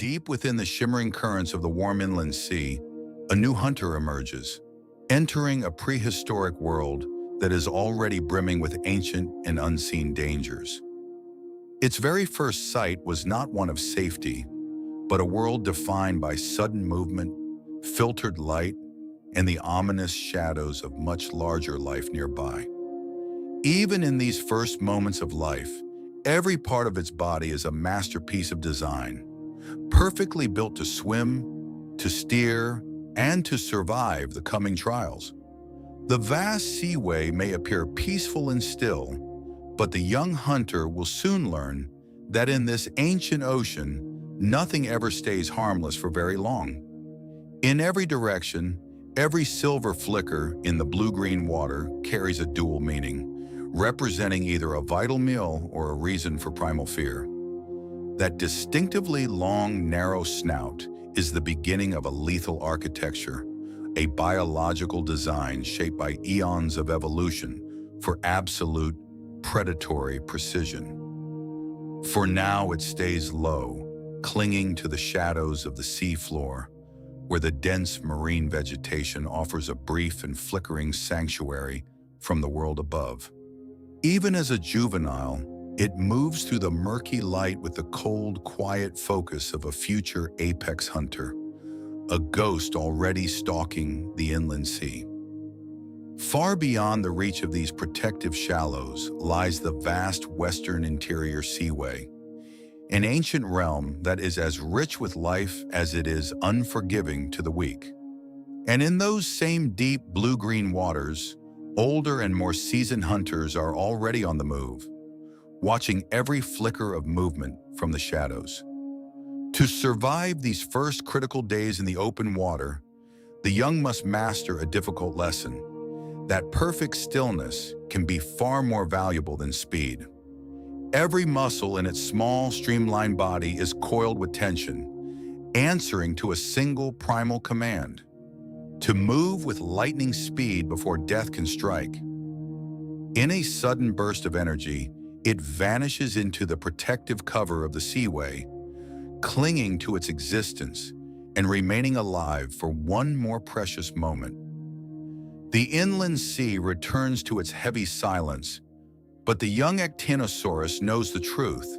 Deep within the shimmering currents of the warm inland sea, a new hunter emerges, entering a prehistoric world that is already brimming with ancient and unseen dangers. Its very first sight was not one of safety, but a world defined by sudden movement, filtered light, and the ominous shadows of much larger life nearby. Even in these first moments of life, every part of its body is a masterpiece of design, perfectly built to swim, to steer, and to survive the coming trials. The vast seaway may appear peaceful and still, but the young hunter will soon learn that in this ancient ocean, nothing ever stays harmless for very long. In every direction, every silver flicker in the blue-green water carries a dual meaning, representing either a vital meal or a reason for primal fear. That distinctively long, narrow snout is the beginning of a lethal architecture, a biological design shaped by eons of evolution for absolute predatory precision. For now, it stays low, clinging to the shadows of the seafloor, where the dense marine vegetation offers a brief and flickering sanctuary from the world above. Even as a juvenile, it moves through the murky light with the cold, quiet focus of a future apex hunter, a ghost already stalking the inland sea. Far beyond the reach of these protective shallows lies the vast Western Interior Seaway, an ancient realm that is as rich with life as it is unforgiving to the weak. And in those same deep blue-green waters, older and more seasoned hunters are already on the move, watching every flicker of movement from the shadows. To survive these first critical days in the open water, the young must master a difficult lesson: that perfect stillness can be far more valuable than speed. Every muscle in its small, streamlined body is coiled with tension, answering to a single primal command: to move with lightning speed before death can strike. In a sudden burst of energy, it vanishes into the protective cover of the seaway, clinging to its existence and remaining alive for one more precious moment. The inland sea returns to its heavy silence, but the young Ectenosaurus knows the truth.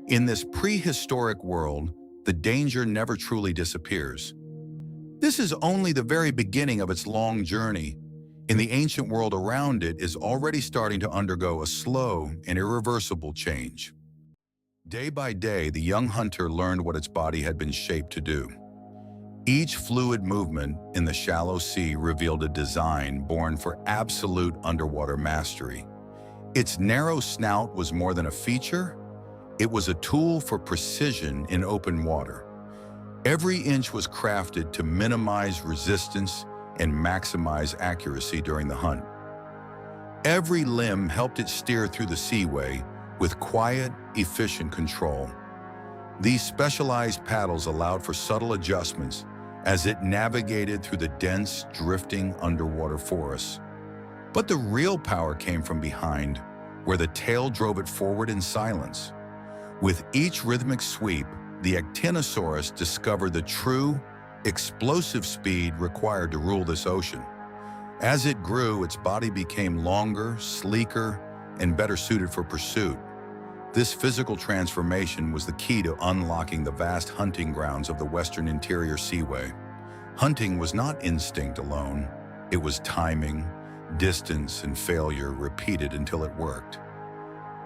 In this prehistoric world, the danger never truly disappears. This is only the very beginning of its long journey, and the ancient world around it is already starting to undergo a slow and irreversible change. Day by day, the young hunter learned what its body had been shaped to do. Each fluid movement in the shallow sea revealed a design born for absolute underwater mastery. Its narrow snout was more than a feature, it was a tool for precision in open water. Every inch was crafted to minimize resistance and maximize accuracy during the hunt. Every limb helped it steer through the seaway with quiet, efficient control. These specialized paddles allowed for subtle adjustments as it navigated through the dense, drifting underwater forests. But the real power came from behind, where the tail drove it forward in silence. With each rhythmic sweep, the Ectenosaurus discovered the true, explosive speed required to rule this ocean. As it grew, its body became longer, sleeker, and better suited for pursuit. This physical transformation was the key to unlocking the vast hunting grounds of the Western Interior Seaway. Hunting was not instinct alone. It was timing, distance, and failure repeated until it worked.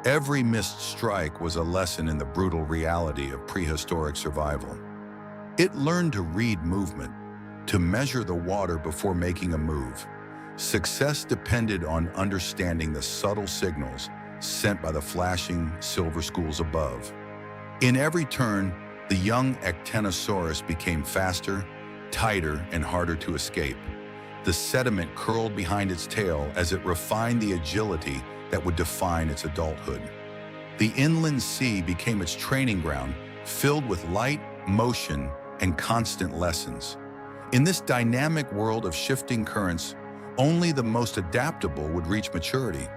Every missed strike was a lesson in the brutal reality of prehistoric survival. It learned to read movement, to measure the water before making a move. Success depended on understanding the subtle signals sent by the flashing silver schools above. In every turn, the young Ectenosaurus became faster, tighter, and harder to escape. The sediment curled behind its tail as it refined the agility that would define its adulthood. The inland sea became its training ground, filled with light, motion, and constant lessons. In this dynamic world of shifting currents, only the most adaptable would reach maturity.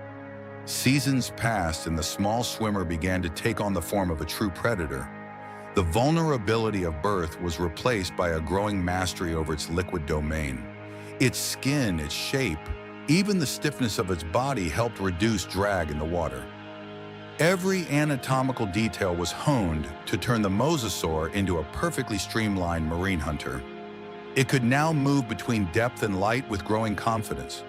Seasons passed and the small swimmer began to take on the form of a true predator. The vulnerability of birth was replaced by a growing mastery over its liquid domain. Its skin, its shape, even the stiffness of its body helped reduce drag in the water. Every anatomical detail was honed to turn the mosasaur into a perfectly streamlined marine hunter. It could now move between depth and light with growing confidence.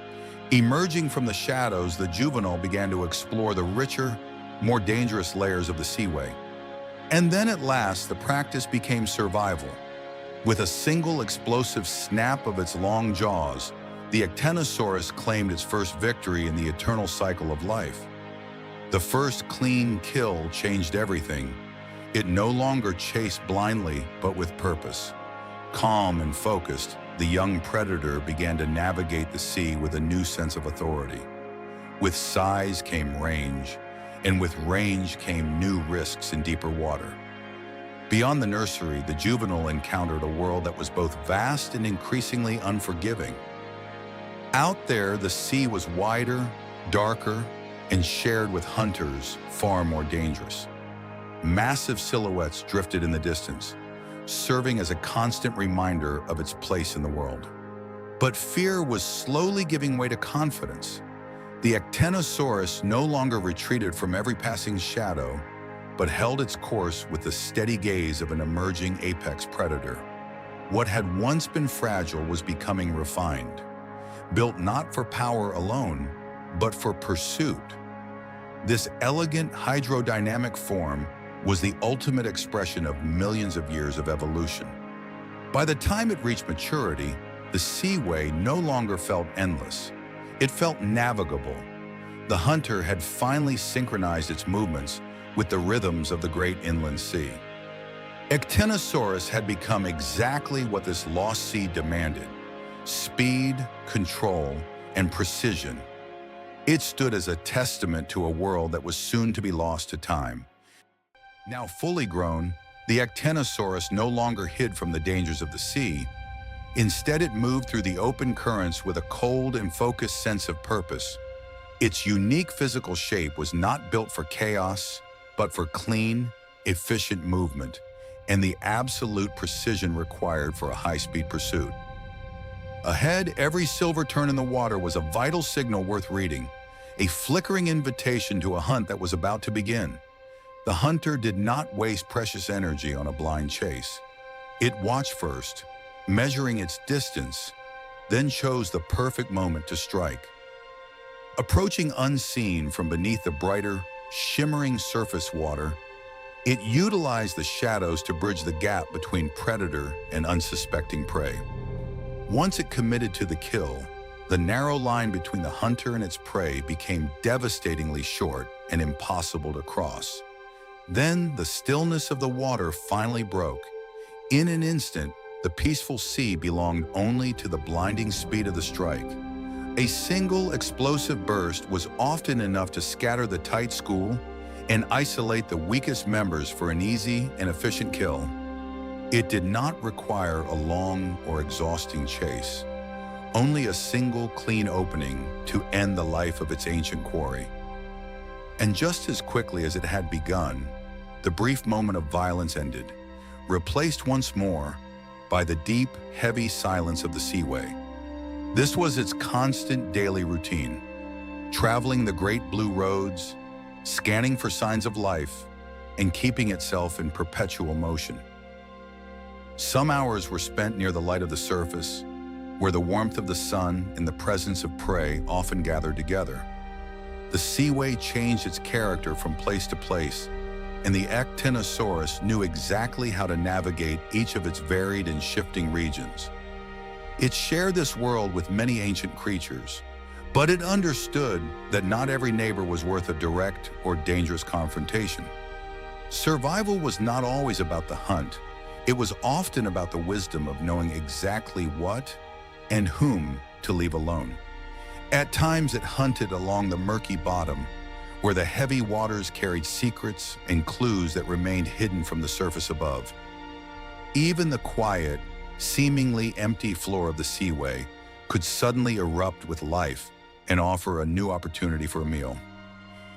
Emerging from the shadows, the juvenile began to explore the richer, more dangerous layers of the seaway. And then at last, the practice became survival. With a single explosive snap of its long jaws, the Ectenosaurus claimed its first victory in the eternal cycle of life. The first clean kill changed everything. It no longer chased blindly, but with purpose. Calm and focused, the young predator began to navigate the sea with a new sense of authority. With size came range, and with range came new risks in deeper water. Beyond the nursery, the juvenile encountered a world that was both vast and increasingly unforgiving. Out there, the sea was wider, darker, and shared with hunters far more dangerous. Massive silhouettes drifted in the distance, serving as a constant reminder of its place in the world. But fear was slowly giving way to confidence. The Ectenosaurus no longer retreated from every passing shadow, but held its course with the steady gaze of an emerging apex predator. What had once been fragile was becoming refined, built not for power alone, but for pursuit. This elegant hydrodynamic form was the ultimate expression of millions of years of evolution. By the time it reached maturity, the seaway no longer felt endless. It felt navigable. The hunter had finally synchronized its movements with the rhythms of the great inland sea. Ectenosaurus had become exactly what this lost sea demanded: speed, control, and precision. It stood as a testament to a world that was soon to be lost to time. Now fully grown, the Ectenosaurus no longer hid from the dangers of the sea. Instead, it moved through the open currents with a cold and focused sense of purpose. Its unique physical shape was not built for chaos, but for clean, efficient movement, and the absolute precision required for a high-speed pursuit. Ahead, every silver turn in the water was a vital signal worth reading, a flickering invitation to a hunt that was about to begin. The hunter did not waste precious energy on a blind chase. It watched first, measuring its distance, then chose the perfect moment to strike. Approaching unseen from beneath the brighter, shimmering surface water, it utilized the shadows to bridge the gap between predator and unsuspecting prey. Once it committed to the kill, the narrow line between the hunter and its prey became devastatingly short and impossible to cross. Then the stillness of the water finally broke. In an instant, the peaceful sea belonged only to the blinding speed of the strike. A single explosive burst was often enough to scatter the tight school and isolate the weakest members for an easy and efficient kill. It did not require a long or exhausting chase, only a single clean opening to end the life of its ancient quarry. And just as quickly as it had begun, the brief moment of violence ended, replaced once more by the deep, heavy silence of the seaway. This was its constant daily routine, traveling the great blue roads, scanning for signs of life, and keeping itself in perpetual motion. Some hours were spent near the light of the surface, where the warmth of the sun and the presence of prey often gathered together. The seaway changed its character from place to place, and the Ectenosaurus knew exactly how to navigate each of its varied and shifting regions. It shared this world with many ancient creatures, but it understood that not every neighbor was worth a direct or dangerous confrontation. Survival was not always about the hunt. It was often about the wisdom of knowing exactly what and whom to leave alone. At times it hunted along the murky bottom, where the heavy waters carried secrets and clues that remained hidden from the surface above. Even the quiet, seemingly empty floor of the seaway could suddenly erupt with life and offer a new opportunity for a meal.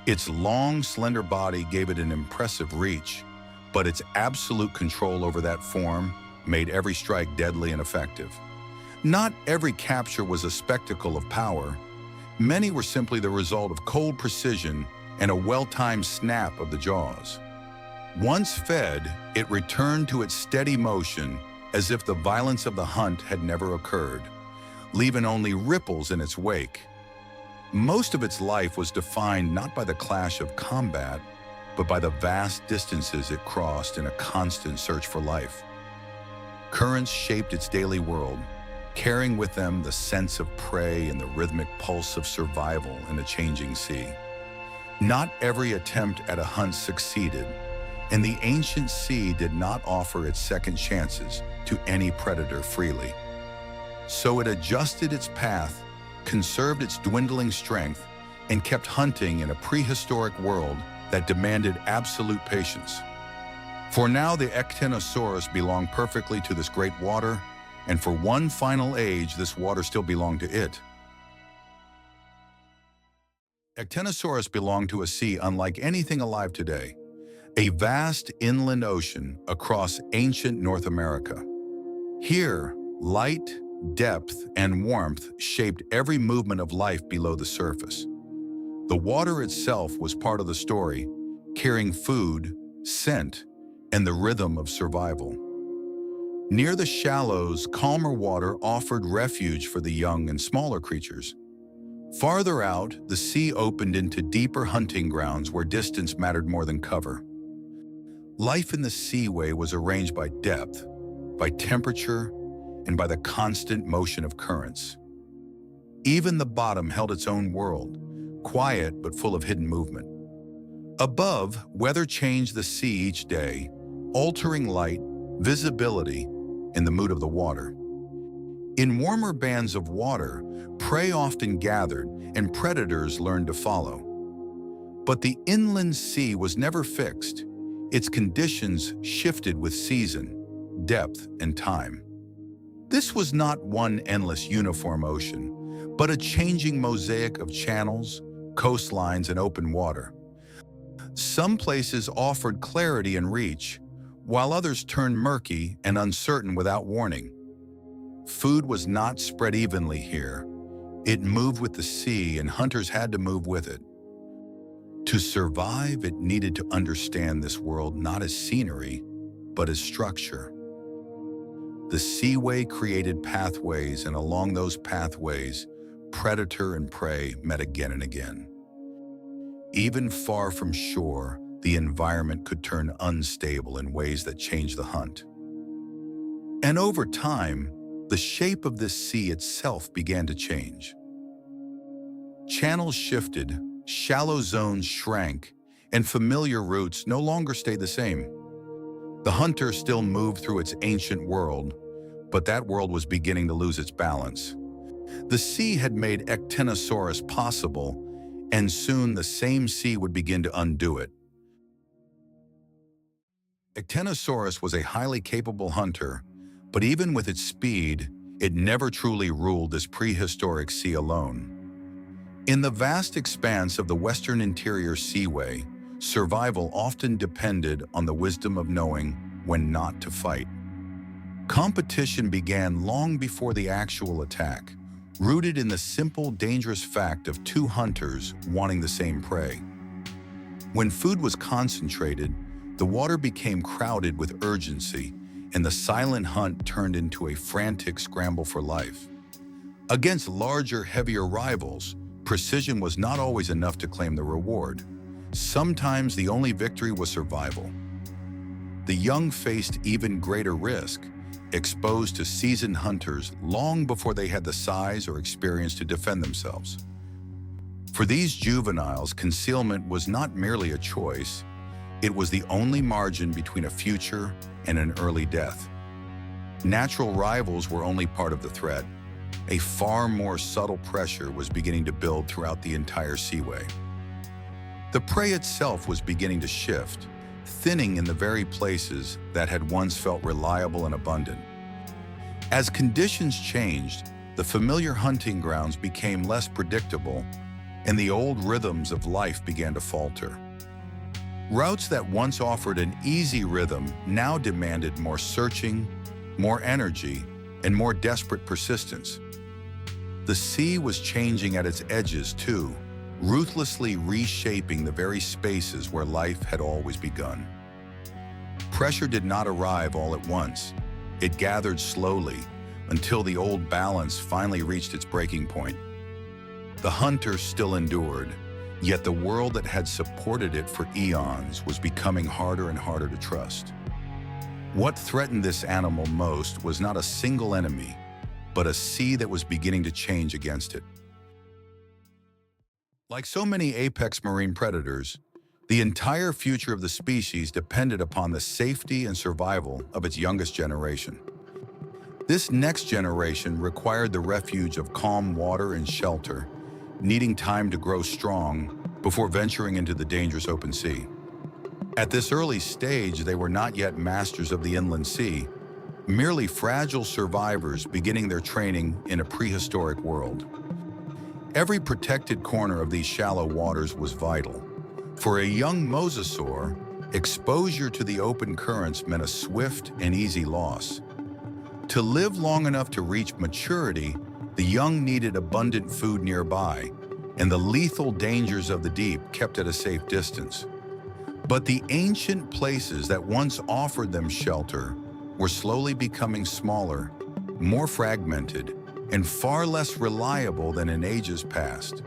Its long, slender body gave it an impressive reach, but its absolute control over that form made every strike deadly and effective. Not every capture was a spectacle of power. Many were simply the result of cold precision and a well-timed snap of the jaws. Once fed, it returned to its steady motion as if the violence of the hunt had never occurred, leaving only ripples in its wake. Most of its life was defined not by the clash of combat, but by the vast distances it crossed in a constant search for life. Currents shaped its daily world, carrying with them the sense of prey and the rhythmic pulse of survival in a changing sea. Not every attempt at a hunt succeeded, and the ancient sea did not offer its second chances to any predator freely. So it adjusted its path, conserved its dwindling strength, and kept hunting in a prehistoric world that demanded absolute patience. For now, the Ectenosaurus belonged perfectly to this great water, and for one final age, this water still belonged to it. Ectenosaurus belonged to a sea unlike anything alive today, a vast inland ocean across ancient North America. Here, light, depth, and warmth shaped every movement of life below the surface. The water itself was part of the story, carrying food, scent, and the rhythm of survival. Near the shallows, calmer water offered refuge for the young and smaller creatures. Farther out, the sea opened into deeper hunting grounds where distance mattered more than cover. Life in the seaway was arranged by depth, by temperature, and by the constant motion of currents. Even the bottom held its own world, quiet but full of hidden movement. Above, weather changed the sea each day, altering light, visibility, and the mood of the water. In warmer bands of water, prey often gathered and predators learned to follow. But the inland sea was never fixed. Its conditions shifted with season, depth, and time. This was not one endless uniform ocean, but a changing mosaic of channels, coastlines, and open water. Some places offered clarity and reach, while others turned murky and uncertain without warning. Food was not spread evenly here. It moved with the sea, and hunters had to move with it. To survive, it needed to understand this world not as scenery, but as structure. The seaway created pathways, and along those pathways, predator and prey met again and again. Even far from shore, the environment could turn unstable in ways that changed the hunt. And over time, the shape of this sea itself began to change. Channels shifted, shallow zones shrank, and familiar routes no longer stayed the same. The hunter still moved through its ancient world, but that world was beginning to lose its balance. The sea had made Ectenosaurus possible, and soon the same sea would begin to undo it. Ectenosaurus was a highly capable hunter, but even with its speed, it never truly ruled this prehistoric sea alone. In the vast expanse of the Western Interior Seaway, survival often depended on the wisdom of knowing when not to fight. Competition began long before the actual attack, rooted in the simple, dangerous fact of two hunters wanting the same prey. When food was concentrated, the water became crowded with urgency, and the silent hunt turned into a frantic scramble for life. Against larger, heavier rivals, precision was not always enough to claim the reward. Sometimes the only victory was survival. The young faced even greater risk, exposed to seasoned hunters long before they had the size or experience to defend themselves. For these juveniles, concealment was not merely a choice, it was the only margin between a future and an early death. Natural rivals were only part of the threat. A far more subtle pressure was beginning to build throughout the entire seaway. The prey itself was beginning to shift, thinning in the very places that had once felt reliable and abundant. As conditions changed, the familiar hunting grounds became less predictable, and the old rhythms of life began to falter. Routes that once offered an easy rhythm now demanded more searching, more energy, and more desperate persistence. The sea was changing at its edges too, ruthlessly reshaping the very spaces where life had always begun. Pressure did not arrive all at once. It gathered slowly until the old balance finally reached its breaking point. The hunter still endured, yet the world that had supported it for eons was becoming harder and harder to trust. What threatened this animal most was not a single enemy, but a sea that was beginning to change against it. Like so many apex marine predators, the entire future of the species depended upon the safety and survival of its youngest generation. This next generation required the refuge of calm water and shelter, needing time to grow strong before venturing into the dangerous open sea. At this early stage, they were not yet masters of the inland sea, merely fragile survivors beginning their training in a prehistoric world. Every protected corner of these shallow waters was vital. For a young mosasaur, exposure to the open currents meant a swift and easy loss. To live long enough to reach maturity, the young needed abundant food nearby, and the lethal dangers of the deep kept at a safe distance. But the ancient places that once offered them shelter were slowly becoming smaller, more fragmented, and far less reliable than in ages past.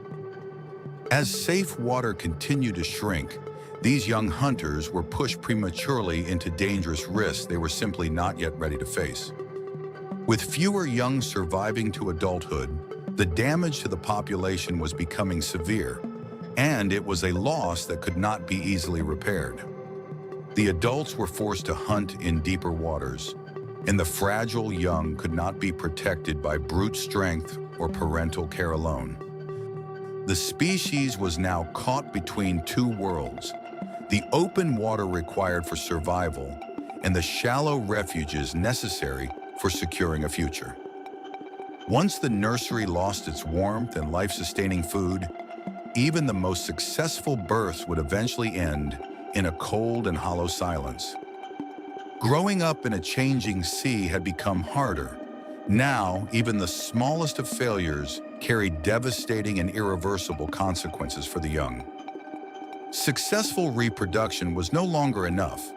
As safe water continued to shrink, these young hunters were pushed prematurely into dangerous risks they were simply not yet ready to face. With fewer young surviving to adulthood, the damage to the population was becoming severe, and it was a loss that could not be easily repaired. The adults were forced to hunt in deeper waters, and the fragile young could not be protected by brute strength or parental care alone. The species was now caught between two worlds, the open water required for survival and the shallow refuges necessary for securing a future. Once the nursery lost its warmth and life-sustaining food, even the most successful births would eventually end in a cold and hollow silence. Growing up in a changing sea had become harder. Now, even the smallest of failures carried devastating and irreversible consequences for the young. Successful reproduction was no longer enough,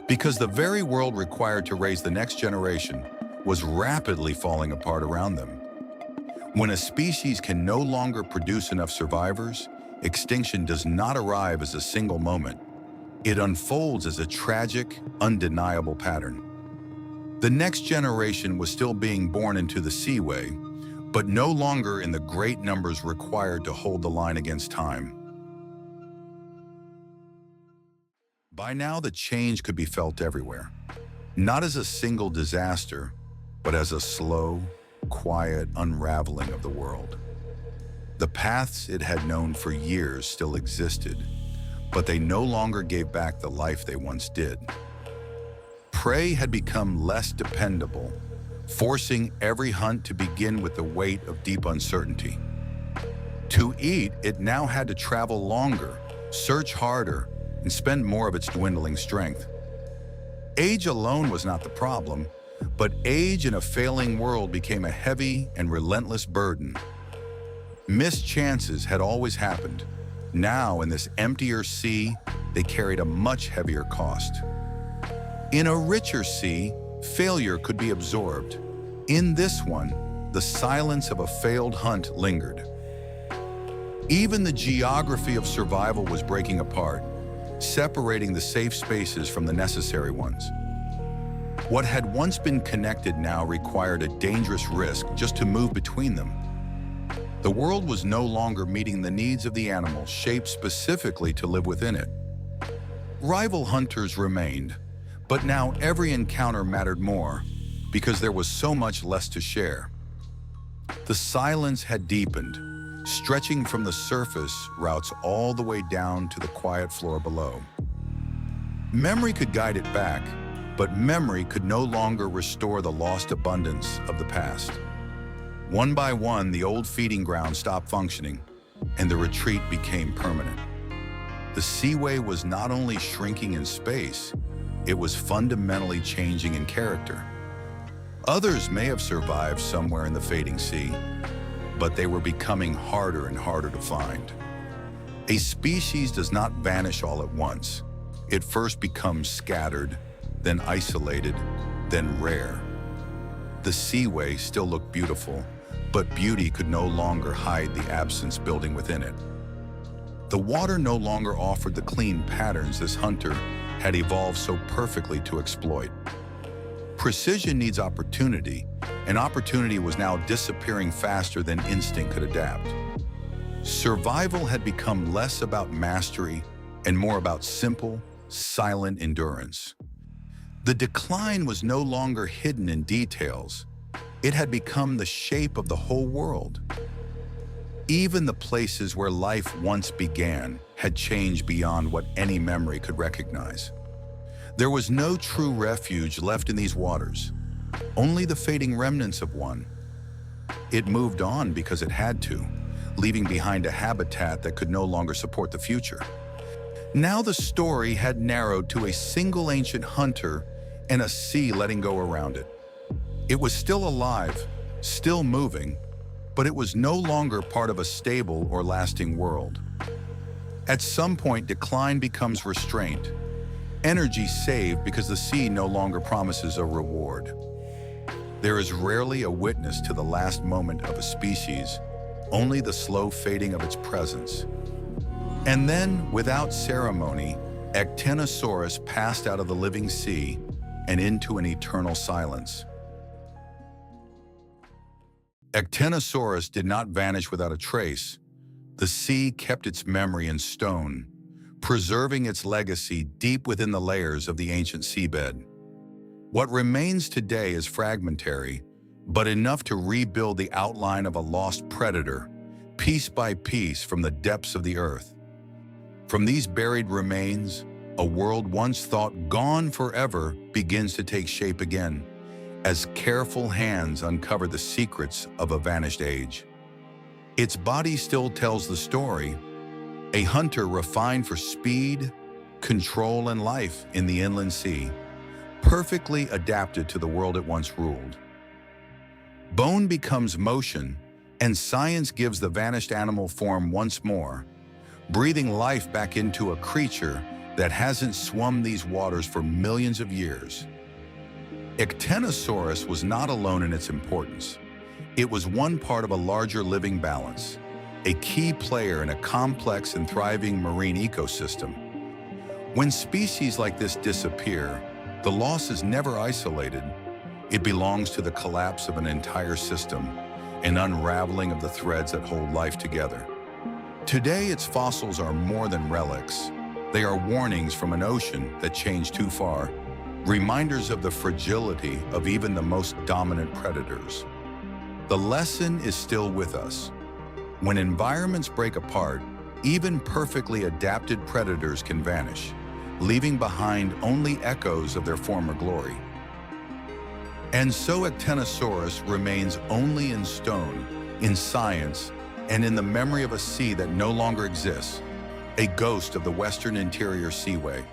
because the very world required to raise the next generation was rapidly falling apart around them. When a species can no longer produce enough survivors, extinction does not arrive as a single moment. It unfolds as a tragic, undeniable pattern. The next generation was still being born into the seaway, but no longer in the great numbers required to hold the line against time. By now, the change could be felt everywhere, not as a single disaster, but as a slow, quiet unraveling of the world. The paths it had known for years still existed, but they no longer gave back the life they once did. Prey had become less dependable, forcing every hunt to begin with the weight of deep uncertainty. To eat, it now had to travel longer, search harder, and spend more of its dwindling strength. Age alone was not the problem, but age in a failing world became a heavy and relentless burden. Missed chances had always happened. Now, in this emptier sea, they carried a much heavier cost. In a richer sea, failure could be absorbed. In this one, the silence of a failed hunt lingered. Even the geography of survival was breaking apart, separating the safe spaces from the necessary ones. What had once been connected now required a dangerous risk just to move between them. The world was no longer meeting the needs of the animals shaped specifically to live within it. Rival hunters remained, but now every encounter mattered more because there was so much less to share. The silence had deepened, stretching from the surface routes all the way down to the quiet floor below. Memory could guide it back, but memory could no longer restore the lost abundance of the past. One by one, the old feeding grounds stopped functioning, and the retreat became permanent. The seaway was not only shrinking in space, it was fundamentally changing in character. Others may have survived somewhere in the fading sea, but they were becoming harder and harder to find. A species does not vanish all at once. It first becomes scattered, then isolated, then rare. The seaway still looked beautiful, but beauty could no longer hide the absence building within it. The water no longer offered the clean patterns this hunter had evolved so perfectly to exploit. Precision needs opportunity, and opportunity was now disappearing faster than instinct could adapt. Survival had become less about mastery and more about simple, silent endurance. The decline was no longer hidden in details. It had become the shape of the whole world. Even the places where life once began had changed beyond what any memory could recognize. There was no true refuge left in these waters, only the fading remnants of one. It moved on because it had to, leaving behind a habitat that could no longer support the future. Now the story had narrowed to a single ancient hunter and a sea letting go around it. It was still alive, still moving, but it was no longer part of a stable or lasting world. At some point, decline becomes restraint, energy saved because the sea no longer promises a reward. There is rarely a witness to the last moment of a species, only the slow fading of its presence. And then, without ceremony, Ectenosaurus passed out of the living sea and into an eternal silence. Ectenosaurus did not vanish without a trace. The sea kept its memory in stone, preserving its legacy deep within the layers of the ancient seabed. What remains today is fragmentary, but enough to rebuild the outline of a lost predator, piece by piece from the depths of the earth. From these buried remains, a world once thought gone forever begins to take shape again, as careful hands uncover the secrets of a vanished age. Its body still tells the story, a hunter refined for speed, control, and life in the inland sea, perfectly adapted to the world it once ruled. Bone becomes motion, and science gives the vanished animal form once more, breathing life back into a creature that hasn't swum these waters for millions of years. Ectenosaurus was not alone in its importance. It was one part of a larger living balance, a key player in a complex and thriving marine ecosystem. When species like this disappear, the loss is never isolated. It belongs to the collapse of an entire system, an unraveling of the threads that hold life together. Today, its fossils are more than relics. They are warnings from an ocean that changed too far, reminders of the fragility of even the most dominant predators. The lesson is still with us. When environments break apart, even perfectly adapted predators can vanish, leaving behind only echoes of their former glory. And so Ectenosaurus remains only in stone, in science, and in the memory of a sea that no longer exists, a ghost of the Western Interior Seaway.